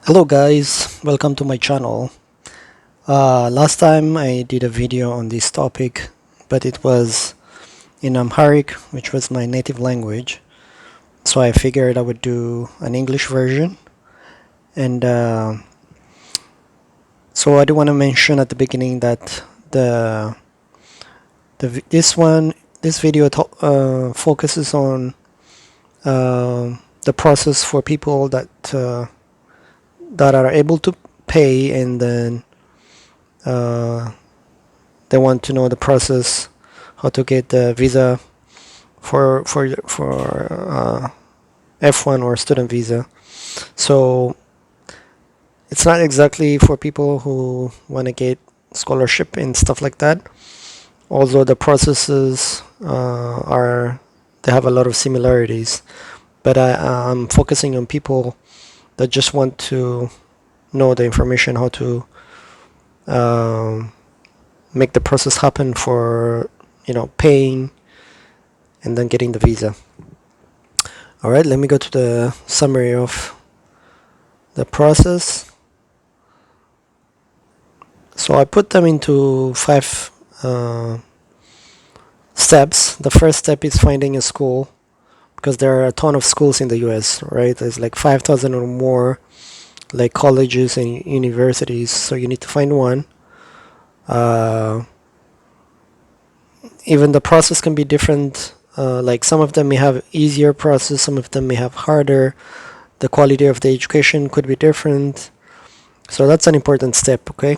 Hello guys, welcome to my channel. Last time I did a video on this topic, but it was in Amharic, which was my native language. So I figured I would do an English version. And so I do want to mention at the beginning that the this video focuses on the process for people that are able to pay, and then uh, they want to know the process, how to get the visa for F-1 or student visa. So it's not exactly for people who want to get scholarship and stuff like that. Although the processes they have a lot of similarities, but I'm focusing on people that just want to know the information how to um, make the process happen for paying and then getting the visa. All right, let me go to the summary of the process. So I put them into 5 steps. The first step is finding a school, because there are a ton of schools in the US, right? There's like 5,000 or more like colleges and universities, so you need to find one. Even the process can be different. Like some of them may have easier process, some of them may have harder. The quality of the education could be different. So that's an important step, okay?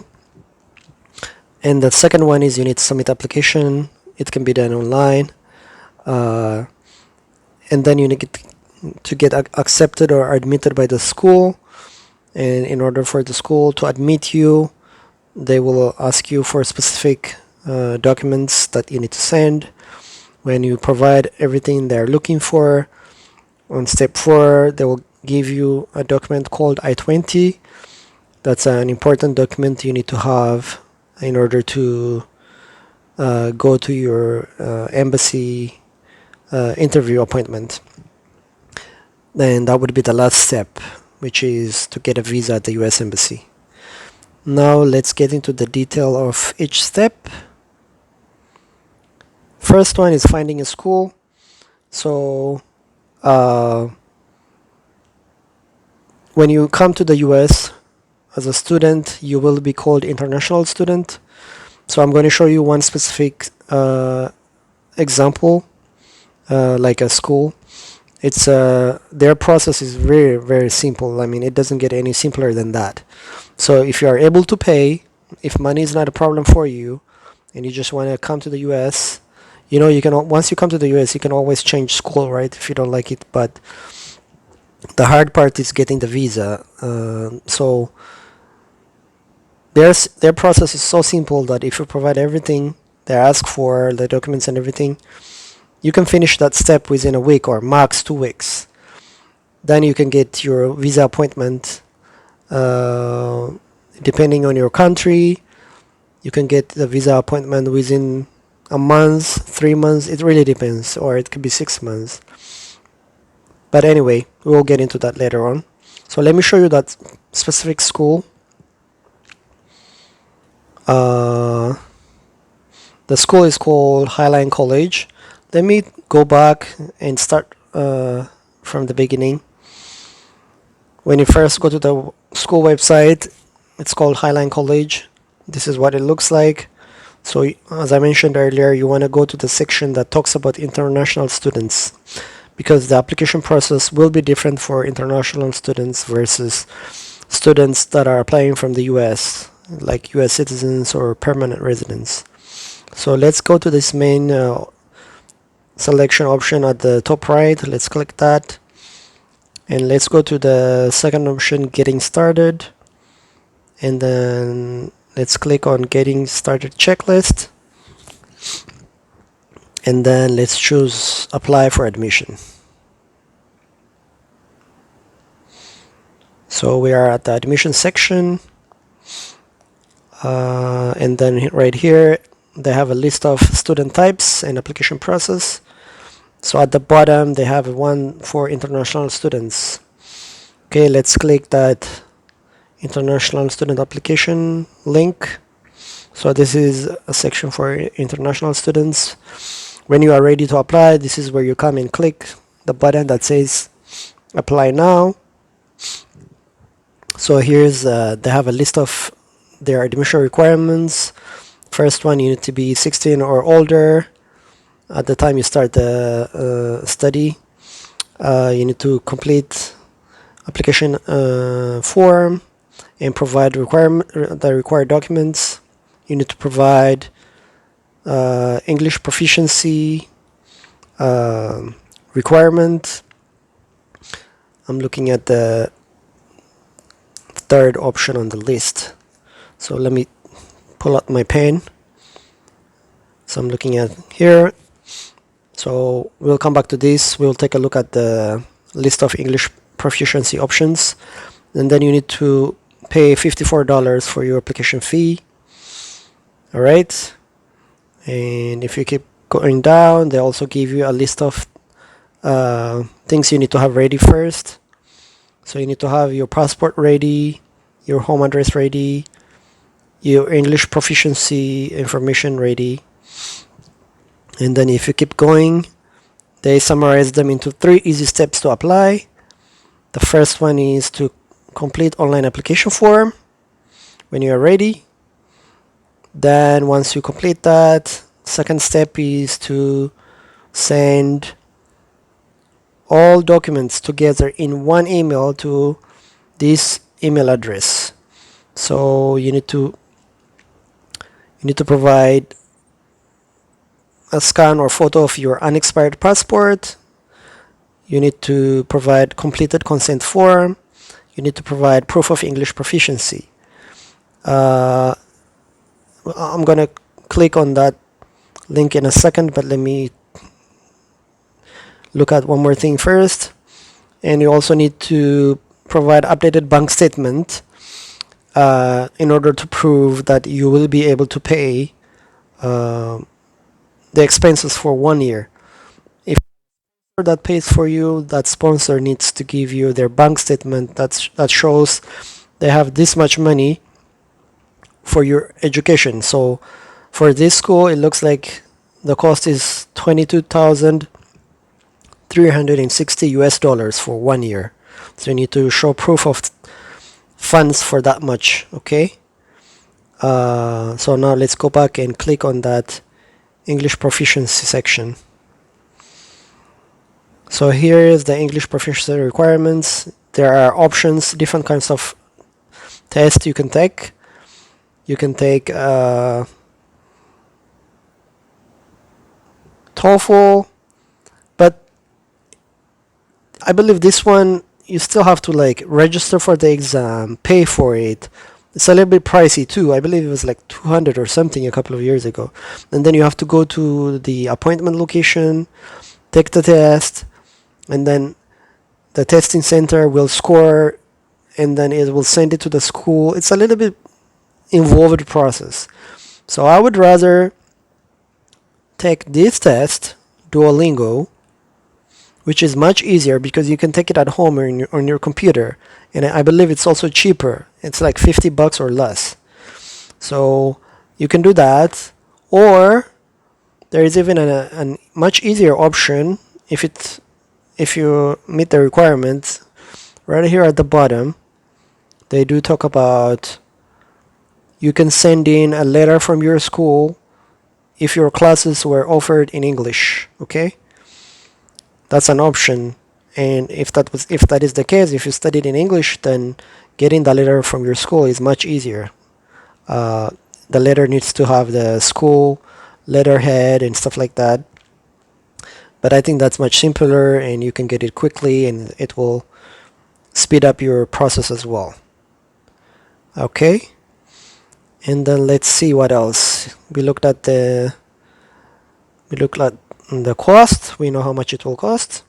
And the second one is you need to submit application. It can be done online. And then you need to get accepted or admitted by the school. And in order for the school to admit you, they will ask you for specific documents that you need to send. When you provide everything they're looking for, on step 4, they will give you a document called I-20. That's an important document you need to have in order to go to your embassy interview appointment. Then that would be the last step, which is to get a visa at the US Embassy. Now let's get into the detail of each step. First one is finding a school. So when you come to the US as a student, you will be called international student. So I'm going to show you one specific example, like a school. It's their process is very, very simple. I mean, it doesn't get any simpler than that. So if you are able to pay, if money is not a problem for you, and you just want to come to the US, you can, once you come to the US, you can always change school, right? If you don't like it. But the hard part is getting the visa. So their process is so simple that if you provide everything they ask for, the documents and everything, you can finish that step within a week or max 2 weeks. Then you can get your visa appointment. Depending on your country, you can get the visa appointment within a month, 3 months. It really depends, or it could be 6 months. But anyway, we'll get into that later on. So let me show you that specific school. The school is called Highline College. Let me go back and start from the beginning. When you first go to the school website, it's called Highline College. This is what it looks like. So as I mentioned earlier, you want to go to the section that talks about international students, because the application process will be different for international students versus students that are applying from the US, like US citizens or permanent residents. So let's go to this main selection option at the top right. Let's click that, and let's go to the second option, getting started, and then let's click on getting started checklist, and then let's choose apply for admission. So we are at the admission section, and then right here they have a list of student types and application process. So at the bottom they have one for international students. Okay, let's click that international student application link. So this is a section for international students. When you are ready to apply, this is where you come and click the button that says apply now. So here's they have a list of their admission requirements. First one, you need to be 16 or older at the time you start the study. You need to complete application form and provide the required documents. You need to provide English proficiency requirement. I'm looking at the third option on the list. So let me pull out my pen. So I'm looking at here. So we'll come back to this. We'll take a look at the list of English proficiency options. And then you need to pay $54 for your application fee. All right. And if you keep going down, they also give you a list of things you need to have ready first. So you need to have your passport ready, your home address ready, your English proficiency information ready. And then if you keep going, they summarize them into 3 easy steps to apply. The first one is to complete online application form when you are ready. Then once you complete that, second step is to send all documents together in one email to this email address. So you need to provide a scan or photo of your unexpired passport. You need to provide completed consent form. You need to provide proof of English proficiency. I'm gonna click on that link in a second, but let me look at one more thing first. And you also need to provide updated bank statement in order to prove that you will be able to pay the expenses for 1 year. If that pays for you, that sponsor needs to give you their bank statement that shows they have this much money for your education. So for this school, it looks like the cost is 22,360 US dollars for 1 year. So you need to show proof of funds for that much. Okay. So now let's go back and click on that English proficiency section. So here is the English proficiency requirements. There are options, different kinds of tests you can take. You can take TOEFL, but I believe this one you still have to like register for the exam, pay for it. It's a little bit pricey too. I believe it was like 200 or something a couple of years ago. And then you have to go to the appointment location, take the test, and then the testing center will score, and then it will send it to the school. It's a little bit involved process. So I would rather take this test, Duolingo, which is much easier because you can take it at home or on your computer. And I believe it's also cheaper. It's like $50 or less. So you can do that. Or there is even a much easier option if you meet the requirements. Right here at the bottom, they do talk about you can send in a letter from your school if your classes were offered in English. Okay, that's an option. And if that is the case, if you studied in English, then getting the letter from your school is much easier. The letter needs to have the school letterhead and stuff like that. But I think that's much simpler, and you can get it quickly, and it will speed up your process as well. Okay, and then let's see what else. We looked at the cost. We know how much it will cost.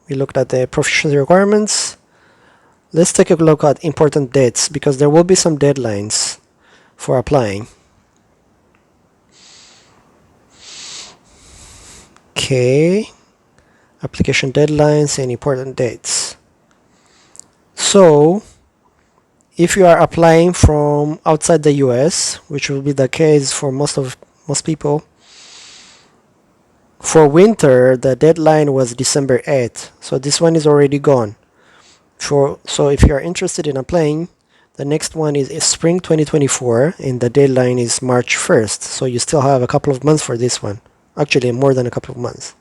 We looked at the proficiency requirements. Let's take a look at important dates because there will be some deadlines for applying. Okay, application deadlines and important dates. So if you are applying from outside the US, which will be the case for most people, for winter the deadline was December 8th, so this one is already gone. So if you are interested in applying, the next one is spring 2024 and the deadline is March 1st, so you still have a couple of months for this one, actually more than a couple of months.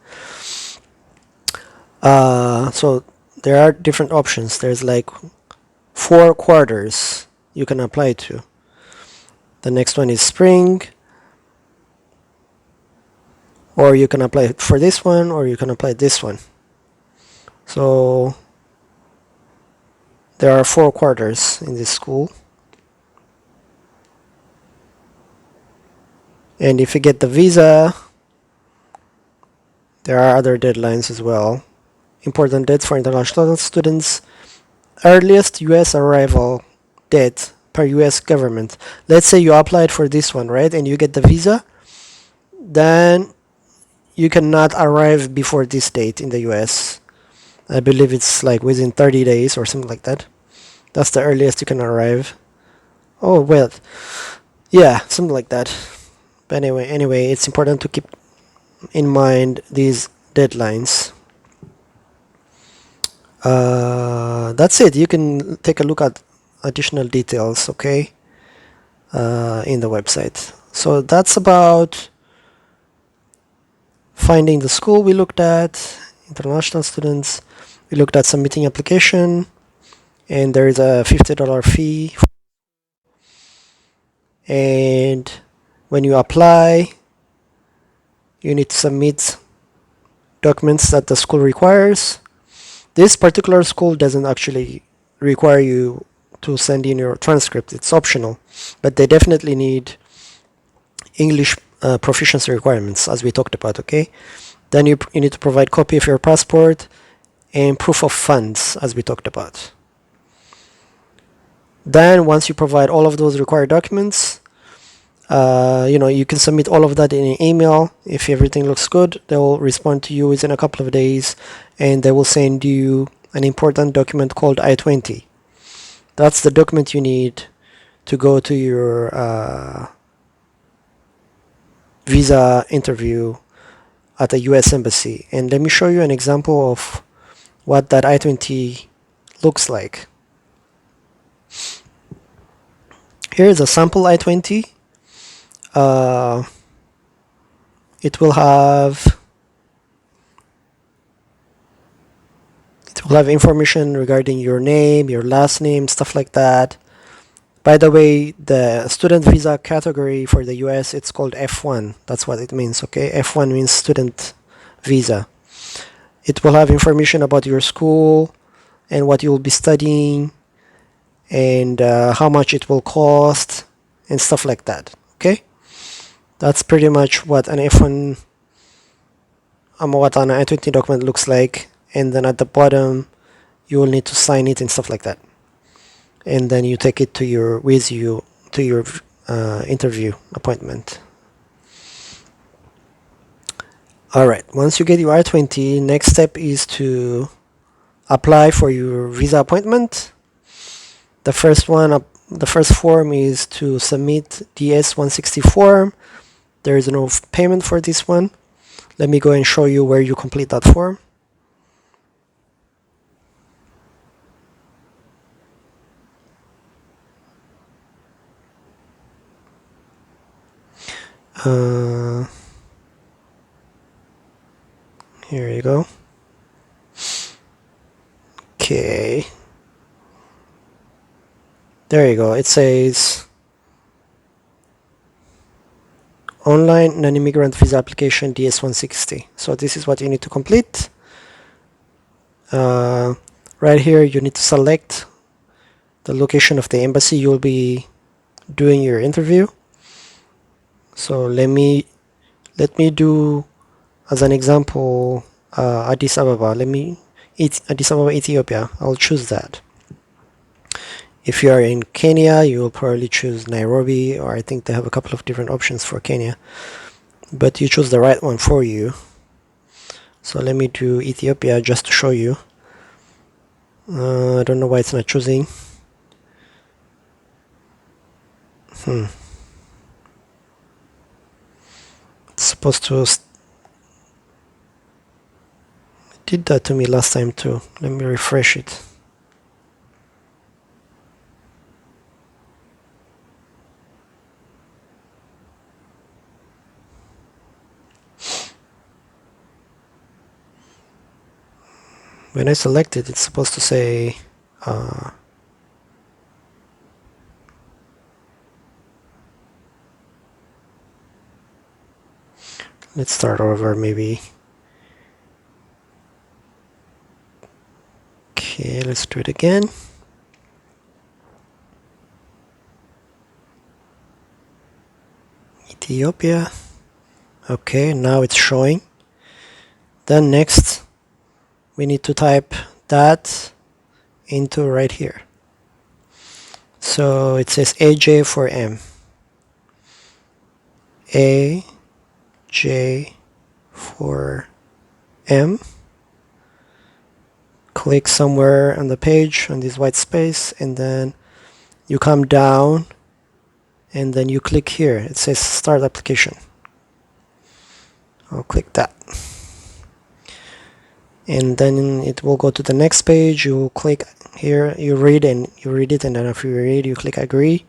So there are different options. There's like 4 quarters you can apply to. The next one is spring, or you can apply for this one, or you can apply this one. So there are 4 quarters in this school. And if you get the visa, there are other deadlines as well. Important dates for international students. Earliest US arrival date per US government. Let's say you applied for this one, right? And you get the visa, then you cannot arrive before this date in the US. I believe it's like within 30 days or something like that. That's the earliest you can arrive. Oh, well, yeah, something like that. But anyway, it's important to keep in mind these deadlines. That's it. You can take a look at additional details, okay, in the website. So that's about finding the school we looked at, international students. We looked at submitting application, and there is a $50 fee. And when you apply, you need to submit documents that the school requires. This particular school doesn't actually require you to send in your transcript. It's optional, but they definitely need English proficiency requirements, as we talked about, okay? Then you need to provide copy of your passport and proof of funds, as we talked about. Then once you provide all of those required documents, you can submit all of that in an email. If everything looks good, they will respond to you within a couple of days, and they will send you an important document called I-20. That's the document you need to go to your visa interview at the US Embassy. And let me show you an example of what that I-20 looks like. Here is a sample I-20. It will have information regarding your name, your last name, stuff like that. By the way, the student visa category for the US, it's called F-1. That's what it means, okay? F-1 means student visa. It will have information about your school and what you will be studying and how much it will cost and stuff like that, okay? That's pretty much what an F1, what an I-20 document looks like. And then at the bottom, you will need to sign it and stuff like that. And then you take it to your interview appointment. All right. Once you get your I-20, next step is to apply for your visa appointment. The first form is to submit the S-160 form. There is no payment for this one. Let me go and show you where you complete that form. Here you go. Okay. There you go. It says online non-immigrant visa application DS-160. So this is what you need to complete. Right here, you need to select the location of the embassy you'll be doing your interview. So let me do, as an example, Addis Ababa. Addis Ababa, Ethiopia. I'll choose that. If you are in Kenya, you will probably choose Nairobi, or I think they have a couple of different options for Kenya. But you choose the right one for you. So let me do Ethiopia just to show you. I don't know why it's not choosing. It's supposed to did that to me last time too. Let me refresh it. When I select it, it's supposed to say let's start over maybe. Okay, let's do it again. Ethiopia. Okay, now it's showing. Then next, we need to type that into right here. So it says AJ for M. AJ for M. Click somewhere on the page on this white space, and then you come down, and then you click here. It says start application. I'll click that. And then it will go to the next page. You click here, you read it, and then after you read, you click agree.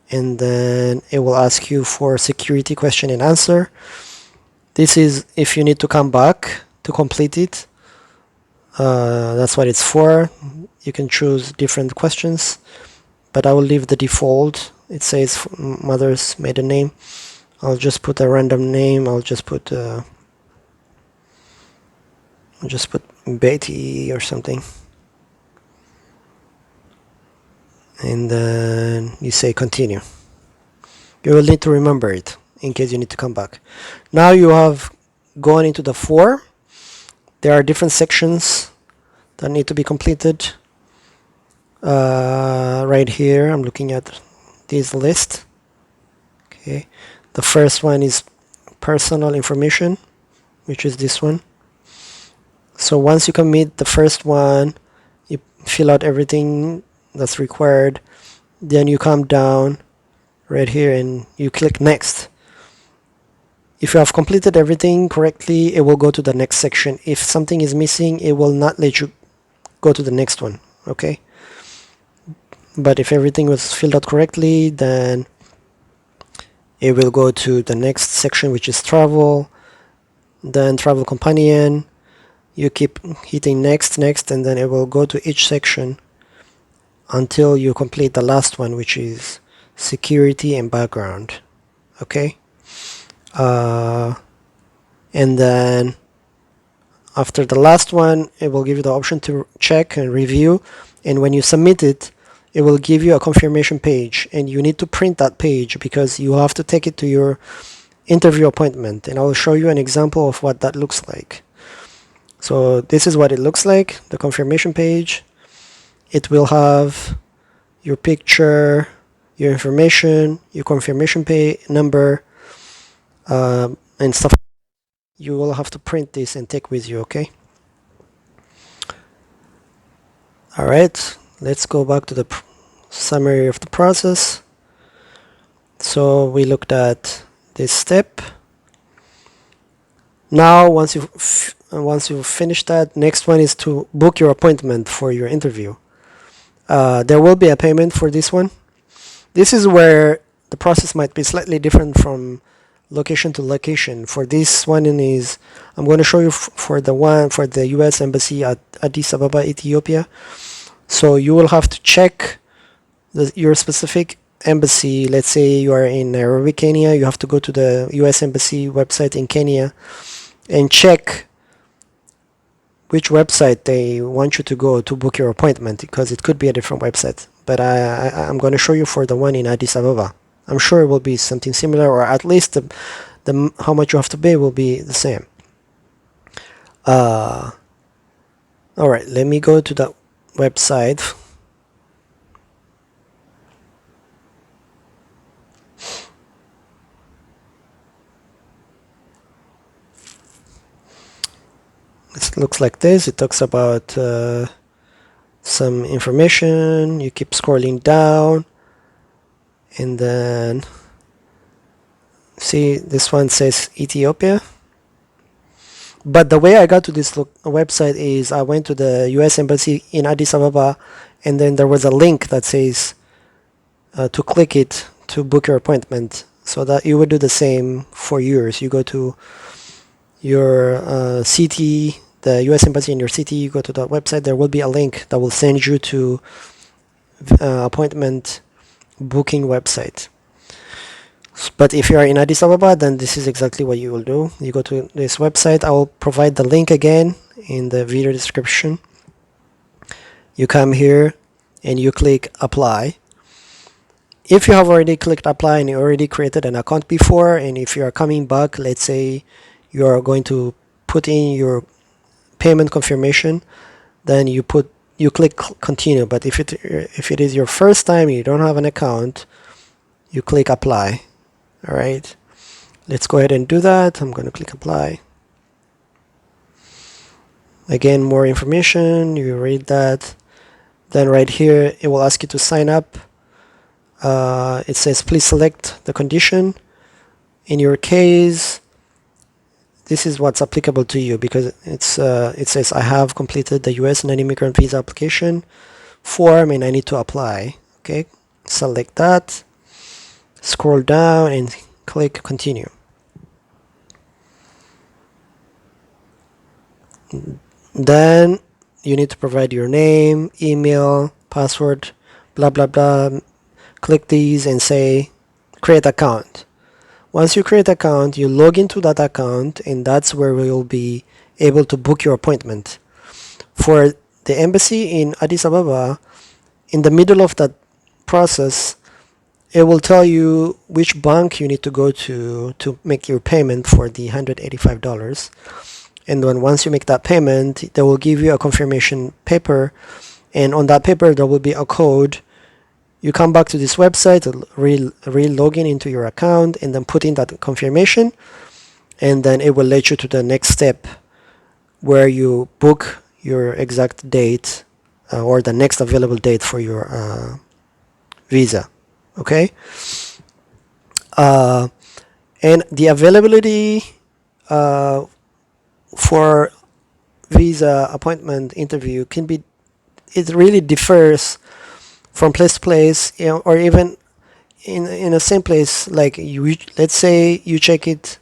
And then it will ask you for security question and answer. This is if you need to come back to complete it. That's what it's for. You can choose different questions, but I will leave the default. It says mother's maiden name. I'll just put a random name. I'll just put Betty or something. And then you say continue. You will need to remember it in case you need to come back. Now you have gone into the form. There are different sections that need to be completed. Right here, I'm looking at this list. Okay, the first one is personal information, which is this one. So once you commit the first one, you fill out everything that's required. Then you come down right here and you click next. If you have completed everything correctly, it will go to the next section. If something is missing, it will not let you go to the next one. Okay, but if everything was filled out correctly, then it will go to the next section, which is travel, then travel companion. You keep hitting next, and then it will go to each section until you complete the last one, which is security and background. Okay, and then after the last one, it will give you the option to check and review, and when you submit it, it will give you a confirmation page, and you need to print that page because you have to take it to your interview appointment, and I will show you an example of what that looks like. So this is what it looks like, the confirmation page. It will have your picture, your information, your confirmation number, and stuff. You will have to print this and take with you, okay? Alright, let's go back to the summary of the process. So we looked at this step. Now once you've finished that, next one is to book your appointment for your interview. There will be a payment for this one. This is where the process might be slightly different from location to location. For this one I'm going to show you for the U.S. Embassy at Addis Ababa, Ethiopia. So you will have to check your specific embassy. Let's say you are in Nairobi, Kenya. You have to go to the U.S. Embassy website in Kenya and check which website they want you to go to book your appointment, because it could be a different website. But I'm going to show you for the one in Addis Ababa. I'm sure it will be something similar, or at least the how much you have to pay will be the same. Alright, let me go to that website. It looks like this. It talks about some information. You keep scrolling down, and then see this one says Ethiopia. But the way I got to this website is I went to the U.S. Embassy in Addis Ababa, and then there was a link that says to click it to book your appointment. So that you would do the same for yours. You go to your city, the U.S. Embassy in your city, you go to the website, there will be a link that will send you to appointment booking website. But if you are in Addis Ababa, then this is exactly what you will do. You go to this website. I will provide the link again in the video description. You come here and you click apply. If you have already clicked apply and you already created an account before, and if you are coming back, let's say you are going to put in your payment confirmation, then you click continue. But if it is your first time, you don't have an account, you click apply. All right, let's go ahead and do that. I'm going to click apply. Again, more information, you read that. Then right here, it will ask you to sign up. It says please select the condition. In your case, this is what's applicable to you, because it says I have completed the U.S. non-immigrant visa application form and I need to apply. Okay, select that, scroll down and click continue. Then you need to provide your name, email, password, blah blah blah. Click these and say create account. Once you create account, you log into that account, and that's where we will be able to book your appointment. For the embassy in Addis Ababa, in the middle of that process, it will tell you which bank you need to go to make your payment for the $185. And then once you make that payment, they will give you a confirmation paper, and on that paper there will be a code. You come back to this website, re-log in into your account, and then put in that confirmation, and then it will let you to the next step where you book your exact date or the next available date for your visa. Okay, and the availability for visa appointment interview it really differs from place to place, or even in the same place. Like let's say you check it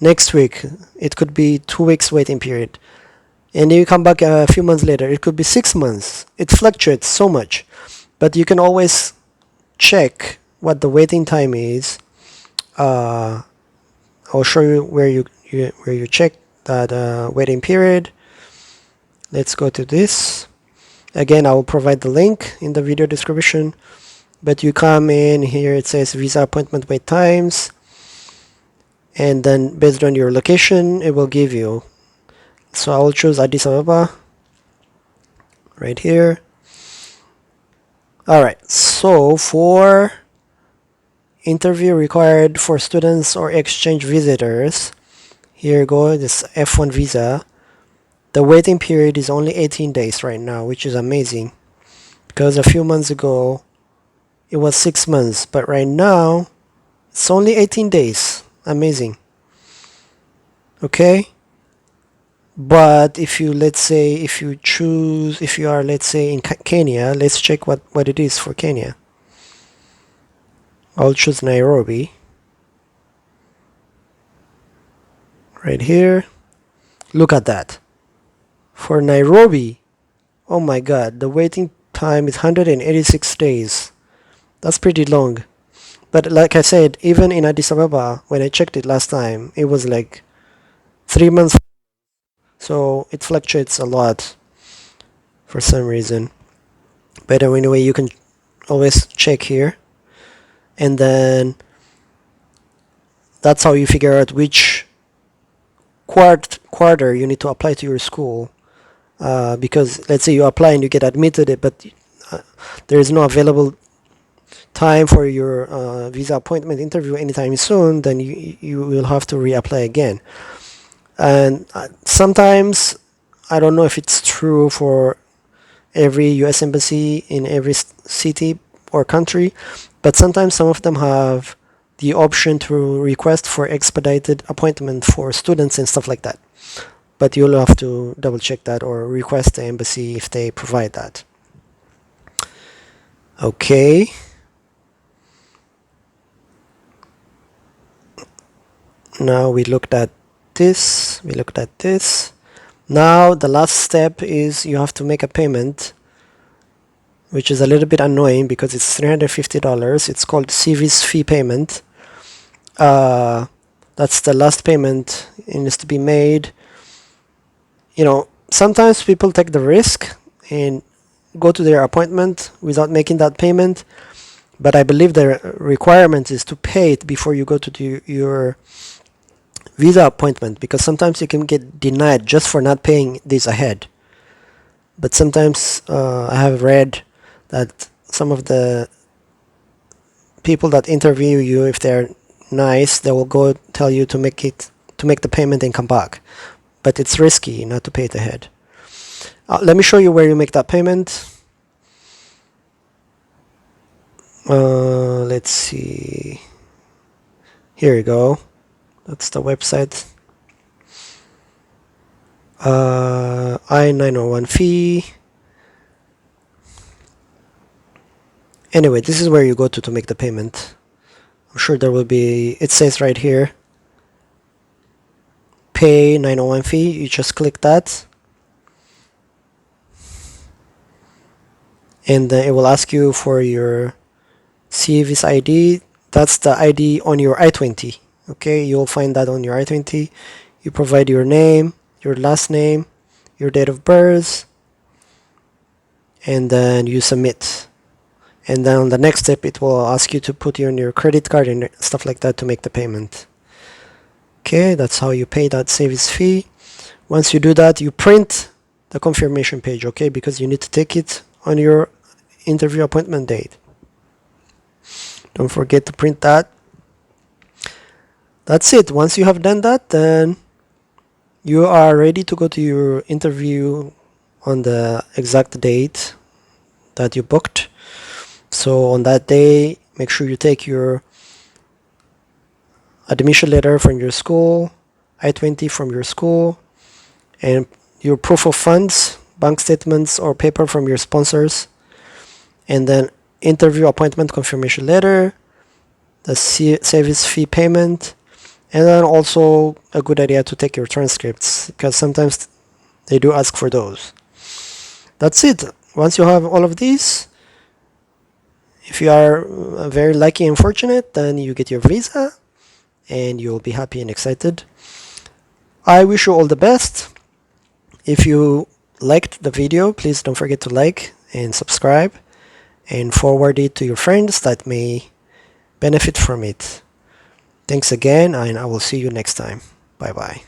next week, it could be 2 weeks waiting period, and you come back a few months later, it could be 6 months. It fluctuates so much, but you can always check what the waiting time is. I'll show you where you check that waiting period. Let's go to this. Again, I will provide the link in the video description, but you come in here, it says visa appointment wait times, and then based on your location, it will give you. So I will choose Addis Ababa right here. Alright, so for interview required for students or exchange visitors, here you go, this F-1 visa. The waiting period is only 18 days right now, which is amazing, because a few months ago it was 6 months, but right now it's only 18 days. Amazing. Okay, but if you, let's say, if you are, let's say, in Kenya, let's check what it is for Kenya. I'll choose Nairobi right here. Look at that. For Nairobi, oh my god, the waiting time is 186 days. That's pretty long. But like I said, even in Addis Ababa, when I checked it last time, it was like 3 months. So it fluctuates a lot for some reason. But anyway, you can always check here, and then that's how you figure out which quarter you need to apply to your school. Because let's say you apply and you get admitted, but there is no available time for your visa appointment interview anytime soon, then you will have to reapply again. And sometimes, I don't know if it's true for every U.S. embassy in every city, or country, but sometimes some of them have the option to request for expedited appointment for students and stuff like that. But you'll have to double check that or request the embassy if they provide that. Okay. Now we looked at this. Now the last step is you have to make a payment, which is a little bit annoying because it's $350. It's called CV's fee payment. That's the last payment. It needs to be made. Sometimes people take the risk and go to their appointment without making that payment, but I believe the requirement is to pay it before you go to your visa appointment, because sometimes you can get denied just for not paying this ahead. But sometimes I have read that some of the people that interview you, if they're nice, they will go tell you to make the payment and come back. But it's risky not to pay it ahead. Let me show you where you make that payment. Let's see. Here you go. That's the website. I-901 fee. Anyway, this is where you go to make the payment. I'm sure there will be, it says right here, pay 901 fee. You just click that, and then it will ask you for your CV's ID. That's the ID on your I-20. Okay, you'll find that on your I-20. You provide your name, your last name, your date of birth, and then you submit. And then on the next step, it will ask you to put in your credit card and stuff like that to make the payment. Okay, that's how you pay that service fee. Once you do that, you print the confirmation page, okay, because you need to take it on your interview appointment date. Don't forget to print that. That's it. Once you have done that, then you are ready to go to your interview on the exact date that you booked. So on that day, make sure you take your admission letter from your school, I-20 from your school, and your proof of funds, bank statements or paper from your sponsors, and then interview appointment confirmation letter, the service fee payment, and then also a good idea to take your transcripts, because sometimes they do ask for those. That's it. Once you have all of these, if you are very lucky and fortunate, then you get your visa and you'll be happy and excited. I wish you all the best. If you liked the video, please don't forget to like and subscribe and forward it to your friends that may benefit from it. Thanks again, and I will see you next time. Bye bye.